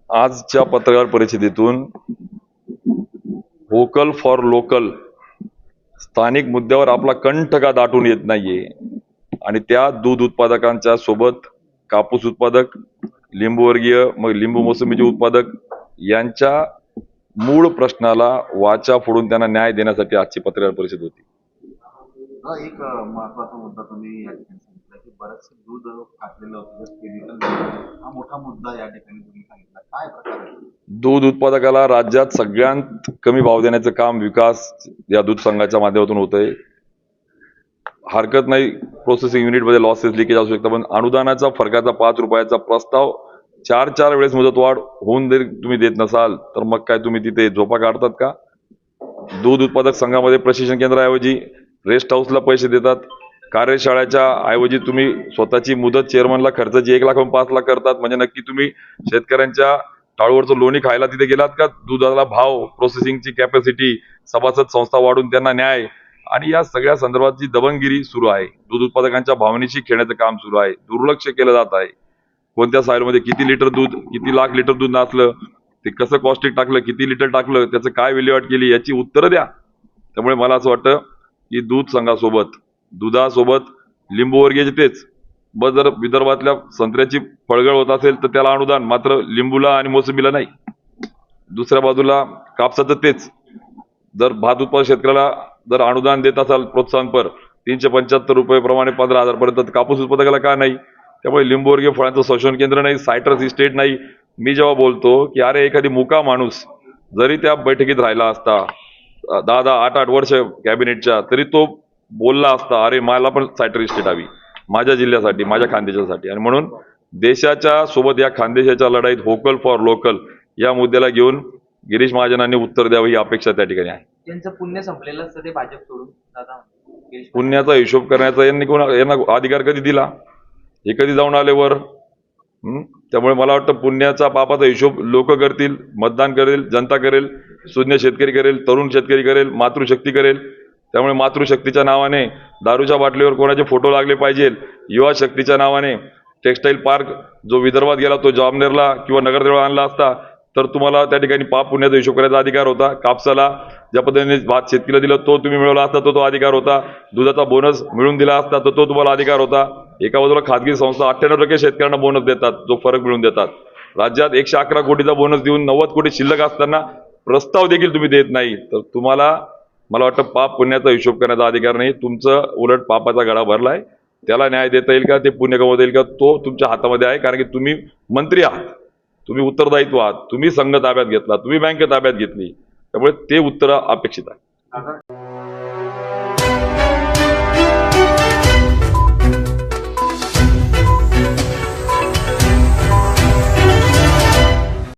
आजच्या पत्रकार परिषदेतून व्होकल फॉर लोकल स्थानिक मुद्द्यावर आपला कंठ का दाटून येत नाहीये आणि त्या दूध उत्पादकांच्या सोबत कापूस उत्पादक, लिंबूवर्गीय, मग लिंबू मोसंबीचे उत्पादक यांच्या मूळ प्रश्नाला वाचा फोडून त्यांना न्याय देण्यासाठी आजची पत्रकार परिषद होती. एक महत्वाचा मुद्दा तुम्ही या ठिकाणी सांगितला की बरेचसे दूध फाटलेलं होतं, केमिकल हा मोठा मुद्दा या ठिकाणी तुम्ही सांगितला. काय प्रकार आहे? दूध उत्पादकाला राज्यात सगळ्यात कमी भाव देण्याचं काम विकास या दूध संघाच्या माध्यमातून होतंय. हरकत नाही, प्रोसेसिंग युनिट मध्ये लॉसेस लिकेज असू शकतात, पण अनुदानाचा फरकाचा 5 रुपयाचा प्रस्ताव 4 वेळेस मुदतवाढ होऊन जर तुम्ही देत नसाल तर मग काय तुम्ही तिथे झोपा काढतात का? दूध उत्पादक संघामध्ये प्रशिक्षण केंद्राऐवजी रेस्ट हाऊसला पैसे देतात. कार्यशाळेच्या ऐवजी तुम्ही स्वतःची मुदत चेअरमनला खर्चाची 1 लाख 5 लाख करतात. म्हणजे नक्की तुम्ही शेतकऱ्यांच्या टाळूवरचं लोणी खायला तिथे गेलात का? दुधाला भाव, प्रोसेसिंगची कॅपॅसिटी, सभासद संस्था वाढून त्यांना न्याय आणि या सगळ्या संदर्भात जी दबंगगिरी सुरू आहे, दूध उत्पादकांच्या भावनेशी खेळण्याचं काम सुरू आहे, दुर्लक्ष केलं जात आहे. कोणत्या साईलमध्ये किती लिटर दूध, किती लाख लिटर दूध नाचलं, ते कसं कॉस्टिक टाकलं, किती लिटर टाकलं, त्याचं काय विल्हेवाट केली, याची उत्तरं द्या. त्यामुळे मला असं वाटतं की दूध संघासोबत, दुधासोबत लिंबूवर्गीय तेच, बस जर विदर्भातल्या संत्र्याची फळगळ होत असेल तर त्याला अनुदान, मात्र लिंबूला आणि मोसंबीला नाही. दुसऱ्या बाजूला कापसाचं तेच, जर भात उत्पादक शेतकऱ्याला जर अनुदान देत असाल प्रोत्साहनपर 375 रुपये प्रमाणे 15,000 पर्यंत, कापूस उत्पादकाला का नाही? त्यामुळे लिंबूवर्गीय फळांचं संशोधन केंद्र नाही, सायट्रस इस्टेट नाही. मी जेव्हा बोलतो की अरे एखादी मुका माणूस जरी त्या बैठकीत राहिला असता 10-10, 8-8 वर्ष कॅबिनेटच्या, तरी तो बोलला असता अरे मला पण सायट्रस इस्टेट हवी माझ्या जिल्ह्यासाठी, माझ्या खानदेशासाठी. आणि म्हणून देशाच्या सोबत या खानदेशाच्या लढाईत व्होकल फॉर लोकल या मुद्द्याला घेऊन गिरीश महाजनांनी उत्तर द्यावं ही अपेक्षा त्या ठिकाणी आहे. त्यांचं पुण्य संपलेलं असतं ते भाजप सोडून दादा पुण्याचा हिशोब करण्याचा यांना अधिकार कधी दिला? हे कधी जाऊन आले वर? त्यामुळे मला वाटतं पुण्याचा पापाचा हिशोब लोक करतील, मतदान करेल, जनता करेल, शून्य शेतकरी करेल, तरुण शेतकरी करेल, मातृशक्ती करेल. त्यामुळे मातृशक्तीच्या नावाने दारूच्या बाटलीवर कोणाचे फोटो लागले पाहिजे, युवा शक्तीच्या नावाने टेक्सटाईल पार्क जो विदर्भात गेला तो जामनेरला किंवा नगरदेवळा आणला असता तर तुम्हाला त्या ठिकाणी पाप पुण्याचा हिशोब करायचा अधिकार होता. कापसाला ज्या पद्धतीने भात शेतकरीला दिला तो तुम्ही मिळवला असता तो अधिकार होता. दुधाचा बोनस मिळून दिला असता तर तो तुम्हाला अधिकार होता. एका बाजूला खाजगी संस्था 98% शेतकऱ्यांना बोनस देतात, जो फरक मिळून देतात. राज्यात 111 कोटीचा बोनस देऊन 90 कोटी शिल्लक असताना प्रस्ताव देखील तुम्ही देत नाही, तर तुम्हाला मला वाटतं पाप पुण्याचा हिशोब करण्याचा अधिकार नाही. तुमचं उलट पापाचा गडा भरलाय. त्याला न्याय देता येईल का, ते पुण्य कमवता येईल का, तो तुमच्या हातामध्ये आहे. कारण की तुम्ही मंत्री आहात, तुम्ही उत्तरदायित्व आहात, तुम्ही संघ ताब्यात घेतला, तुम्ही बँक ताब्यात घेतली, त्यामुळे ते उत्तर अपेक्षित आहे.